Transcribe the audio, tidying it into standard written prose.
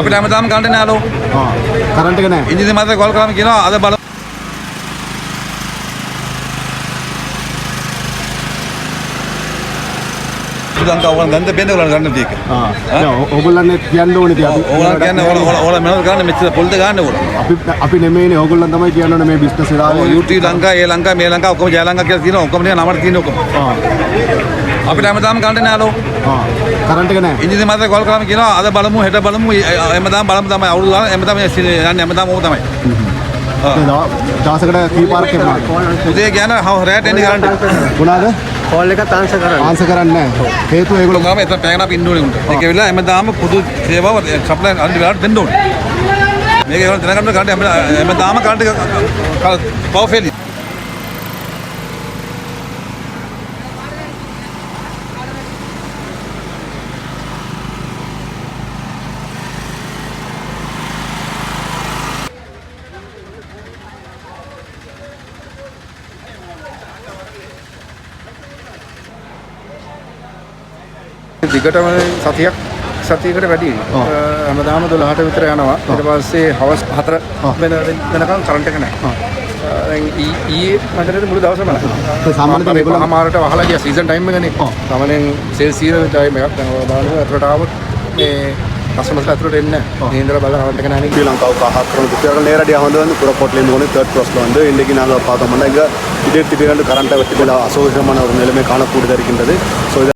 අපිට හැමදාම ගන්න නෑලෝ. කරන්ට් එක නැහැ. ඉංජිනේර මාත්‍රේ කෝල් කරාම කියනවා අද බලමු. ලංකාව ඕගොල්ලන් ගන්න බෙන්ද ඕගොල්ලන් ගන්න දෙයක. ඕගොල්ලන්නේ කියන්න ඕනේ ඉතින් අපි. ඕගොල්ලන් කියන්නේ ඕගොල්ලන් මෙහෙම ගන්න මෙච්චර පොල්ද ගන්න ඕගොල්ලන්. අපි නෙමෙයිනේ ඕගොල්ලන් තමයි කියන්න ඕනේ මේ බිස්නස් වෙලාවේ. YouTube ලංකා, ඒ ලංකා, මේ ලංකා ඔක්කොම ජය ලංකා කියලා තියෙනවා. ඔක්කොම නේ නමට තියෙන ඔක්කොම. අපිට හැමදාම ගන්න නෑලෝ. කරන්ට් එක නැහැ. ඉංජිනේර මාත්‍රේ කෝල් කරාම කියනවා අද බලමු හෙට බලමු හැමදාම බලමු තමයි අවුරුදු ගාන හැමදාම යන්නේ හැමදාම ඕක තමයි. දවසකට කීපාරක් එනවා. උදේ කියන රැට එන්නේ ගන්න. මොනවාද? කෝල් එකත් ආන්සර් කරන්නේ නැහැ. හේතුව ඒගොල්ලෝ ගාම එතන පැයකට අපි ඉන්න ඕනේ උන්ට. ඒක වෙලා හැමදාම පොදු සේවාව සප්ලයි අනිත් වෙලාවට දෙන්න ඕනේ. මේක ඒගොල්ලෝ දැනගන්න ගන්න හැමදාම කන්ට පවෆෙලි. දිගටම සතියකට වැඩි හැමදාම 12ට විතර යනවා. ඊට පස්සේ හවස් 4 වෙනකන් කරන්ට් එක නැහැ. දැන් ඊයේ මන්දරේ මුළු දවසම නැහැ. සාමාන්‍යයෙන් මේගොල්ලෝ අමාරට වහලා ගියා සීසන් ටයිම් එකනේ. සාමාන්‍යයෙන් සේල් සීසන් ටයිම් එකක් දැන් බලන්න අතට ආවොත් මේ කස්ටමර්ස්ලා අතට එන්නේ නැහැ. මේ ඉඳලා බලන්න කරන්ට් එක නැහැ නේ. ශ්‍රී லங்காவுக்கு ஆக்கிரமிப்பு புத்திரர்கள் நேரடியாக வந்து புறப்போட்டிலேருந்து கொண்டு தேர்ட் க்ளாஸில் வந்து இன்றைக்கி நாங்கள் பார்த்தோம்னா இங்கே திடீர் திடீரென்று கரண்ட்டை வெட்டி அசௌகரியமான ஒரு நிலைமை காணக்கூடியதாக இருக்கின்றது. ஸோ